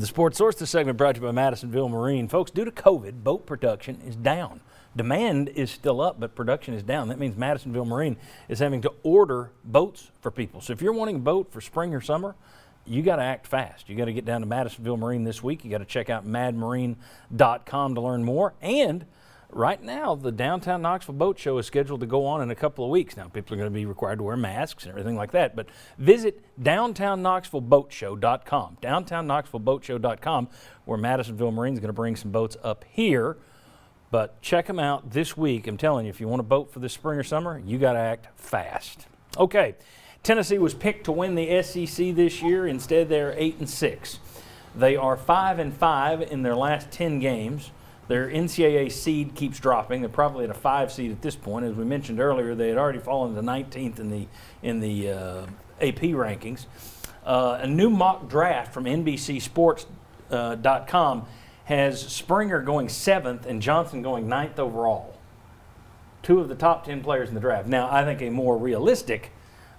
The Sports Source, this segment brought to you by Madisonville Marine. Folks, due to COVID, boat production is down. Demand is still up, but production is down. That means Madisonville Marine is having to order boats for people. So if you're wanting a boat for spring or summer, you got to act fast. You got to get down to Madisonville Marine this week. You got to check out madmarine.com to learn more. And right now, the Downtown Knoxville Boat Show is scheduled to go on in a couple of weeks. Now, people are going to be required to wear masks and everything like that, but visit downtownknoxvilleboatshow.com, downtownknoxvilleboatshow.com, where Madisonville Marine is going to bring some boats up here. But check them out this week. I'm telling you, if you want a boat for this spring or summer, you got to act fast. Okay, Tennessee was picked to win the SEC this year. Instead, they're 8-6. They are 5-5 in their last 10 games. Their NCAA seed keeps dropping. They're probably at a 5 seed at this point. As we mentioned earlier, they had already fallen to 19th in the AP rankings. A new mock draft from NBCSports.com has Springer going 7th and Johnson going 9th overall. 2 of the top 10 players in the draft. Now, I think a more realistic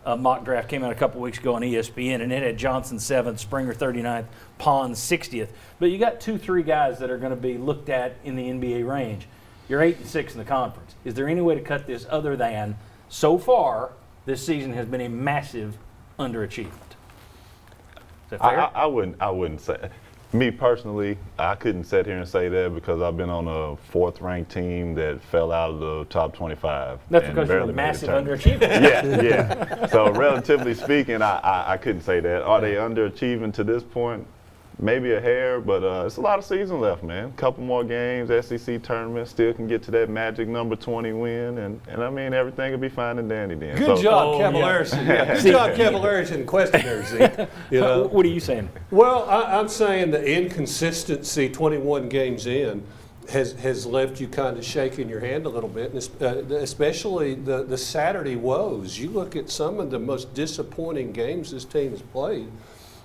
mock draft came out a couple weeks ago on ESPN, and it had Johnson 7th, Springer 39th, Pons 60th. But you got 2-3 guys that are going to be looked at in the NBA range. You're 8-6 in the conference. Is there any way to cut this other than, so far, this season has been a massive underachievement? Is that fair? I wouldn't say. Me personally, I couldn't sit here and say that because I've been on a 4th-ranked team that fell out of the top 25. That's because you're a massive underachiever. Yeah. So relatively speaking, I couldn't say that. Are they underachieving to this point? Maybe a hair, but it's a lot of season left, man. A couple more games, SEC tournament, still can get to that magic number 20 win, and I mean, everything will be fine and dandy then. Good job, Cavaliers. Yeah. Good job, Cavaliers in question there, Zeke. You know? What are you saying? Well, I'm saying the inconsistency 21 games in has left you kind of shaking your hand a little bit, and especially the Saturday woes. You look at some of the most disappointing games this team has played.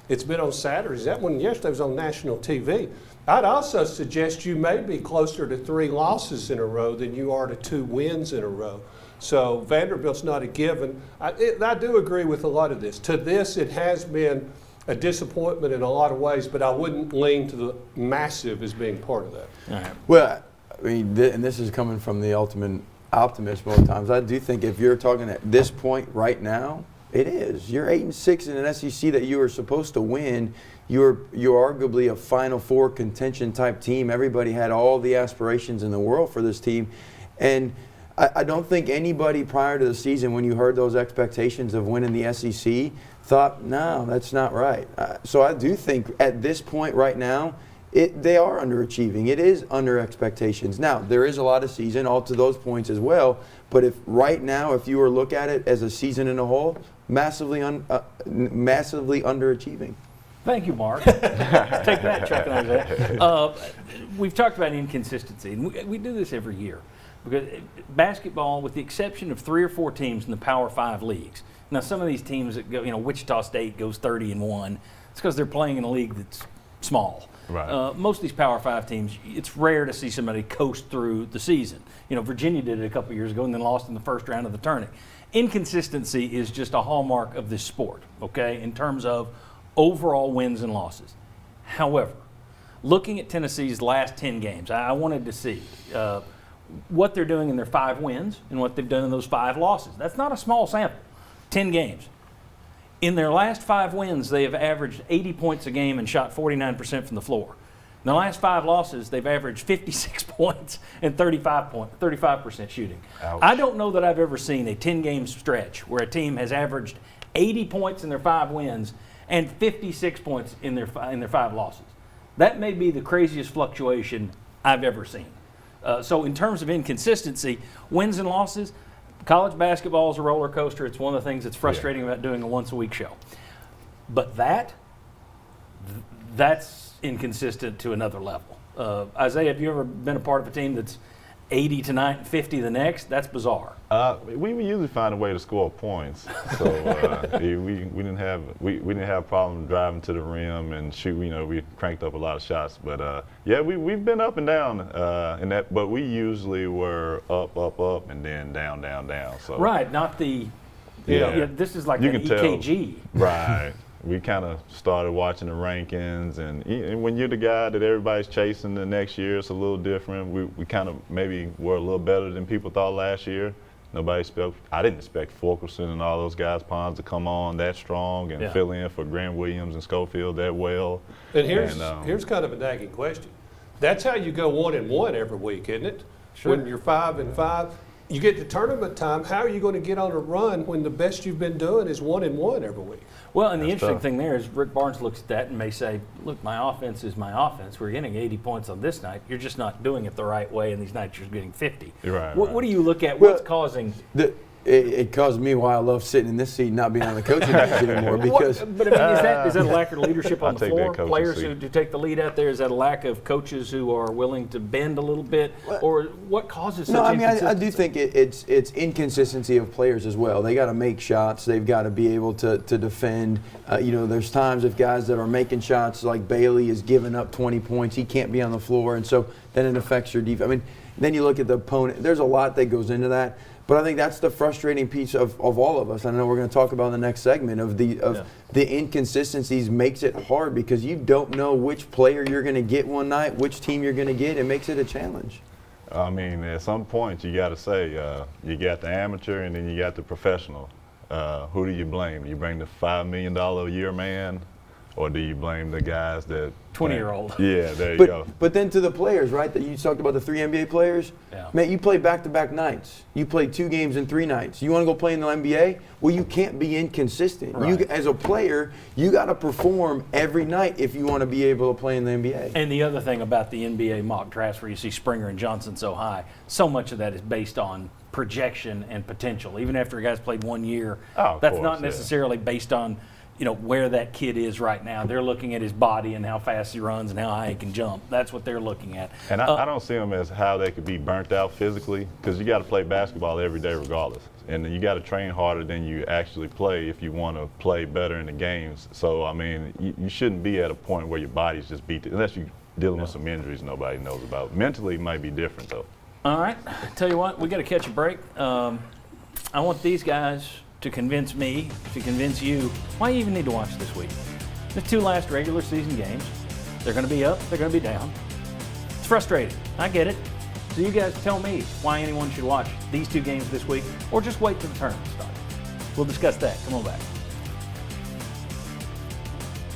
It's been on Saturdays. That one yesterday was on national TV. I'd also suggest you may be closer to 3 losses in a row than you are to 2 wins in a row. So Vanderbilt's not a given. I do agree with a lot of this. To this, it has been a disappointment in a lot of ways, but I wouldn't lean to the massive as being part of that. All right. Well, I mean, and this is coming from the ultimate optimist most times. I do think if you're talking at this point right now, it is. You're 8-6 in an SEC that you were supposed to win. You're arguably a Final Four contention type team. Everybody had all the aspirations in the world for this team. And I don't think anybody prior to the season, when you heard those expectations of winning the SEC, thought, no, that's not right. So I do think at this point right now, they are underachieving. It is under expectations. Now, there is a lot of season, all to those points as well. But if right now, if you were to look at it as a season in a whole, massively underachieving. Thank you, Mark. Take that, Chuck and Isaiah. We've talked about inconsistency, and we do this every year. Because basketball, with the exception of 3 or 4 teams in the Power 5 leagues, now some of these teams that go, Wichita State goes 30-1. It's because they're playing in a league that's small. Right. Most of these Power 5 teams, it's rare to see somebody coast through the season. Virginia did it a couple years ago and then lost in the first round of the tournament. Inconsistency is just a hallmark of this sport, okay, in terms of overall wins and losses. However, looking at Tennessee's last 10 games, I wanted to see what they're doing in their 5 wins and what they've done in those 5 losses. That's not a small sample, 10 games. In their last 5 wins, they have averaged 80 points a game and shot 49% from the floor. In the last 5 losses, they've averaged 56 points and 35% shooting. Ouch. I don't know that I've ever seen a 10-game stretch where a team has averaged 80 points in their 5 wins and 56 points in their 5 losses. That may be the craziest fluctuation I've ever seen. So in terms of inconsistency, wins and losses, college basketball is a roller coaster. It's one of the things that's frustrating about doing a once-a-week show. But that's inconsistent to another level. Isaiah, have you ever been a part of a team that's 80 tonight and 50 the next? That's bizarre. We usually find a way to score points. So we didn't have problem driving to the rim and shoot. We cranked up a lot of shots. But we've been up and down in that. But we usually were up, and then down. So right, not the. Yeah. This is like you an can EKG. Tell, right. we kind of started watching the rankings, and when you're the guy that everybody's chasing the next year, it's a little different. We kind of maybe were a little better than people thought last year. I didn't expect Fulkerson and all those guys, Pons, to come on that strong and fill in for Grant Williams and Schofield that well. And here's kind of a nagging question. That's how you go 1-1 every week, isn't it? Sure. When you're 5-5, you get to tournament time. How are you going to get on a run when the best you've been doing is 1-1 every week? Well, and the interesting tough. thing there is Rick Barnes looks at that and may say, look, my offense is my offense. We're getting 80 points on this night. You're just not doing it the right way, and these nights you're getting 50. Right, What do you look at? Well, What's causing? It caused me why I love sitting in this seat, and not being on the coaching bench anymore. Because But I mean, is that a lack of leadership on I'll the take floor? that coaching Players seat. who take the lead out there? Is that a lack of coaches who are willing to bend a little bit? Or what causes such no, I mean, I do inconsistency? think it's inconsistency of players as well. They got to make shots. They've got to be able to defend. There's times if guys that are making shots, like Bailey is giving up 20 points, he can't be on the floor, and so then it affects your defense. I mean, then you look at the opponent. There's a lot that goes into that. But I think that's the frustrating piece of all of us. I know we're going to talk about in the next segment of the inconsistencies makes it hard because you don't know which player you're going to get one night, which team you're going to get. It makes it a challenge. I mean, at some point you got to say you got the amateur and then you got the professional. Who do you blame? You blame the $5 million a year man, or do you blame the guys that 20-year-old? Yeah, there you go. But then to the players, right? That you talked about the 3 NBA players. Yeah. Man, you play back-to-back nights. You play 2 games in 3 nights. You want to go play in the NBA? Well, you can't be inconsistent. Right. You, as a player, you got to perform every night if you want to be able to play in the NBA. And the other thing about the NBA mock drafts where you see Springer and Johnson so high, so much of that is based on projection and potential. Even after a guy's played 1 year, Of that's course, not yeah. necessarily based on where that kid is right now. They're looking at his body and how fast he runs and how high he can jump. That's what they're looking at. And I don't see them as how they could be burnt out physically, because you got to play basketball every day regardless. And then you got to train harder than you actually play if you want to play better in the games. So, I mean, you shouldn't be at a point where your body's just beat, unless you're dealing with some injuries nobody knows about. Mentally, it might be different, though. All right. Tell you what, we got to catch a break. I want these guys to convince me, to convince you, why you even need to watch this week. The 2 last regular season games, they're going to be up, they're going to be down. It's frustrating. I get it. So you guys tell me why anyone should watch these 2 games this week, or just wait till the tournament starts. We'll discuss that. Come on back.